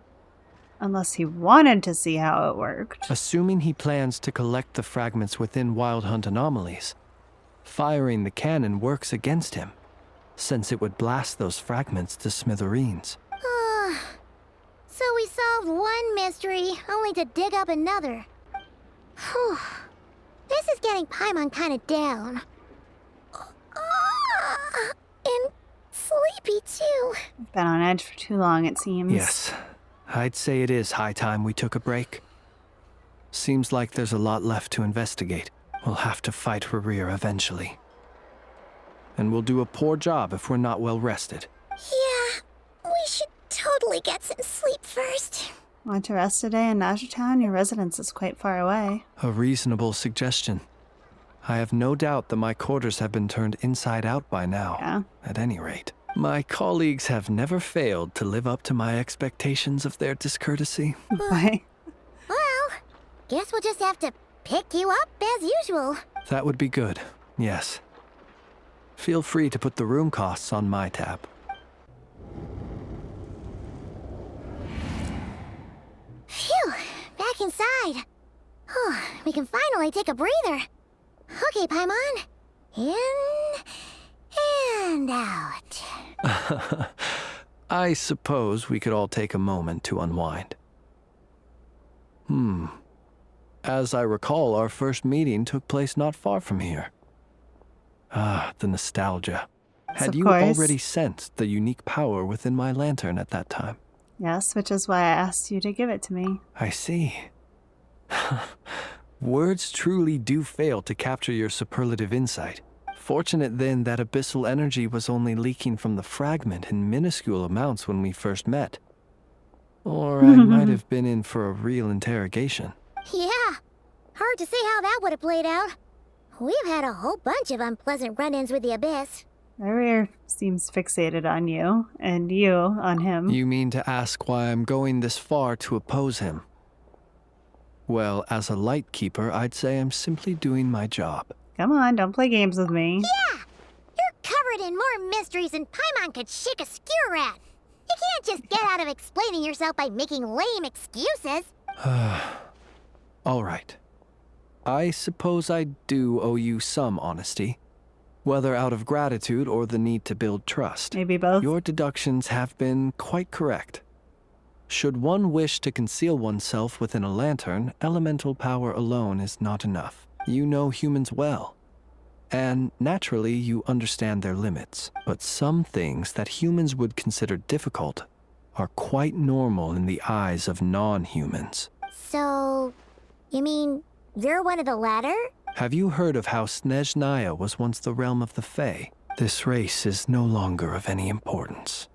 Unless he wanted to see how it worked. Assuming he plans to collect the fragments within wild hunt anomalies, firing the cannon works against him, since it would blast those fragments to smithereens. So we solved one mystery, only to dig up another. Whew. This is getting Paimon kind of down. And sleepy, too. I've been on edge for too long, it seems. Yes, I'd say it is high time we took a break. Seems like there's a lot left to investigate. We'll have to fight Rerir eventually. And we'll do a poor job if we're not well rested. Yeah, we should totally get some sleep first. Want to rest today in Nazratown? Your residence is quite far away. A reasonable suggestion. I have no doubt that my quarters have been turned inside out by now. Yeah. At any rate, my colleagues have never failed to live up to my expectations of their discourtesy. Why? Well, guess we'll just have to pick you up as usual. That would be good, yes. Feel free to put the room costs on my tab. Phew, back inside. We can finally take a breather. Okay, Paimon. In and out. I suppose we could all take a moment to unwind. As I recall, our first meeting took place not far from here. Ah, the nostalgia. Had you already sensed the unique power within my lantern at that time? Yes, which is why I asked you to give it to me. I see. Words truly do fail to capture your superlative insight. Fortunate then that abyssal energy was only leaking from the fragment in minuscule amounts when we first met. Or I might have been in for a real interrogation. Yeah, hard to say how that would have played out. We've had a whole bunch of unpleasant run-ins with the Abyss. Arier seems fixated on you, and you on him. You mean to ask why I'm going this far to oppose him? Well, as a Lightkeeper, I'd say I'm simply doing my job. Come on, don't play games with me. Yeah! You're covered in more mysteries than Paimon could shake a skewer at. You can't just get out of explaining yourself by making lame excuses. All right. I suppose I do owe you some honesty, whether out of gratitude or the need to build trust. Maybe both. Your deductions have been quite correct. Should one wish to conceal oneself within a lantern, elemental power alone is not enough. You know humans well, and naturally you understand their limits. But some things that humans would consider difficult are quite normal in the eyes of non-humans. So, you mean you're one of the latter? Have you heard of how Snezhnaya was once the realm of the Fae? This race is no longer of any importance,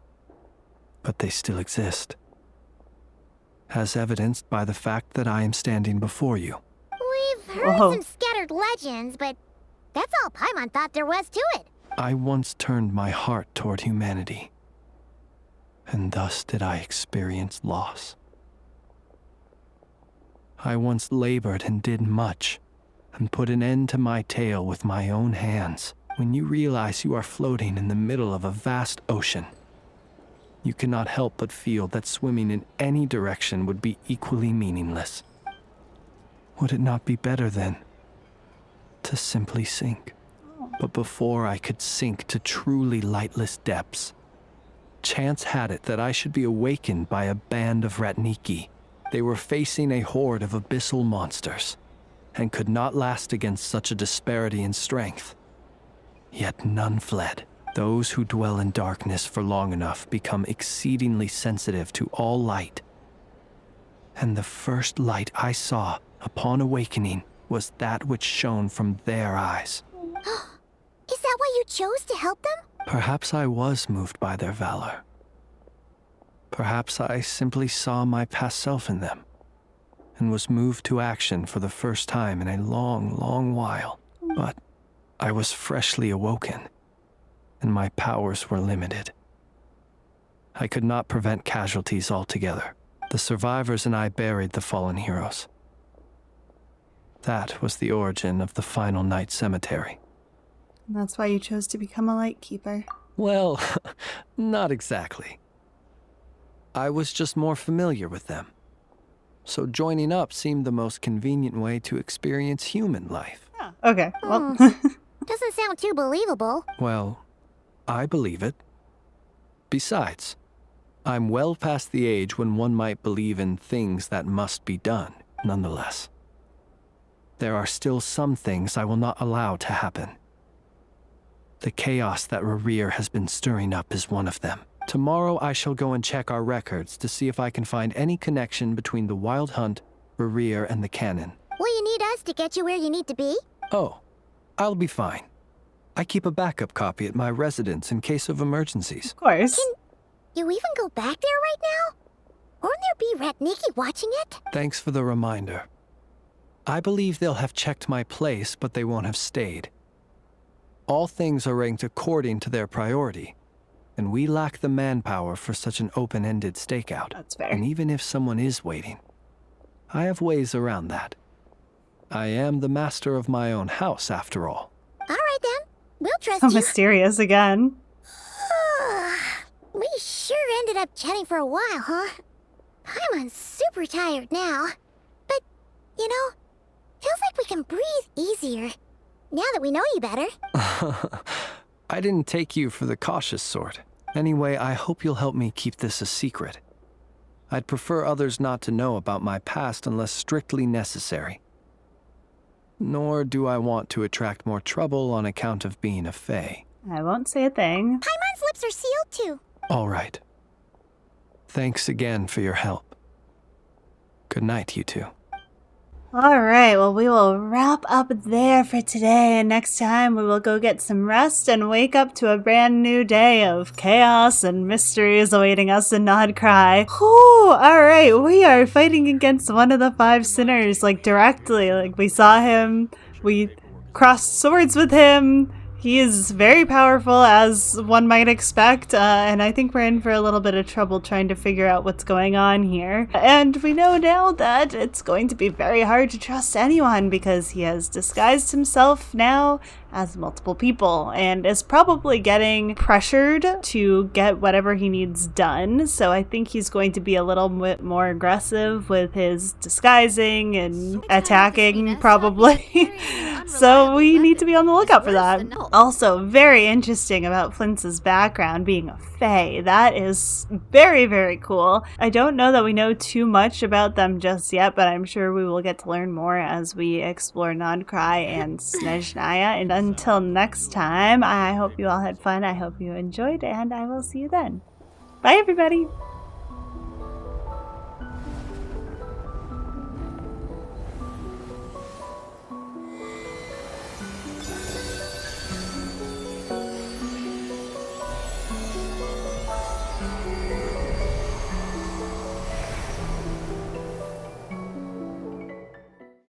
but they still exist, as evidenced by the fact that I am standing before you. We've heard some scattered legends, but that's all Paimon thought there was to it. I once turned my heart toward humanity, and thus did I experience loss. I once labored and did much, and put an end to my tale with my own hands. When you realize you are floating in the middle of a vast ocean, you cannot help but feel that swimming in any direction would be equally meaningless. Would it not be better, then, to simply sink? But before I could sink to truly lightless depths, chance had it that I should be awakened by a band of Ratniki. They were facing a horde of abyssal monsters, and could not last against such a disparity in strength. Yet none fled. Those who dwell in darkness for long enough become exceedingly sensitive to all light. And the first light I saw upon awakening was that which shone from their eyes. Is that why you chose to help them? Perhaps I was moved by their valor. Perhaps I simply saw my past self in them, and was moved to action for the first time in a long, long while. But I was freshly awoken, and my powers were limited. I could not prevent casualties altogether. The survivors and I buried the fallen heroes. That was the origin of the Final Night Cemetery. And that's why you chose to become a Lightkeeper. Well, not exactly. I was just more familiar with them. So joining up seemed the most convenient way to experience human life. Oh, okay, well... Doesn't sound too believable. Well, I believe it. Besides, I'm well past the age when one might believe in things that must be done, nonetheless. There are still some things I will not allow to happen. The chaos that Rerir has been stirring up is one of them. Tomorrow I shall go and check our records to see if I can find any connection between the Wild Hunt, Rerir, and the Cannon. Will you need us to get you where you need to be? Oh, I'll be fine. I keep a backup copy at my residence in case of emergencies. Of course. Can you even go back there right now? Won't there be Ratniki watching it? Thanks for the reminder. I believe they'll have checked my place, but they won't have stayed. All things are ranked according to their priority, and we lack the manpower for such an open-ended stakeout. That's fair. And even if someone is waiting, I have ways around that. I am the master of my own house, after all. All right, then. We'll trust So you. mysterious again. We sure ended up chatting for a while, huh? I'm super tired now. But, you know, feels like we can breathe easier now that we know you better. I didn't take you for the cautious sort. Anyway, I hope you'll help me keep this a secret. I'd prefer others not to know about my past unless strictly necessary. Nor do I want to attract more trouble on account of being a Fae. I won't say a thing. Paimon's lips are sealed too. All right. Thanks again for your help. Good night, you two. Alright, well, we will wrap up there for today, and next time we will go get some rest and wake up to a brand new day of chaos and mysteries awaiting us in Nodcry. Whew! Alright, we are fighting against one of the 5 sinners, like, directly. Like, we saw him, we crossed swords with him. He is very powerful, as one might expect, and I think we're in for a little bit of trouble trying to figure out what's going on here. And we know now that it's going to be very hard to trust anyone because he has disguised himself now as multiple people and is probably getting pressured to get whatever he needs done. So I think he's going to be a little bit more aggressive with his disguising and attacking, probably. So we need to be on the lookout for that. Also, very interesting about Flints's background being a fae. That is very, very cool. I don't know that we know too much about them just yet, but I'm sure we will get to learn more as we explore Nodcry and Snezhnaya. And until next time, I hope you all had fun, I hope you enjoyed, and I will see you then. Bye, everybody!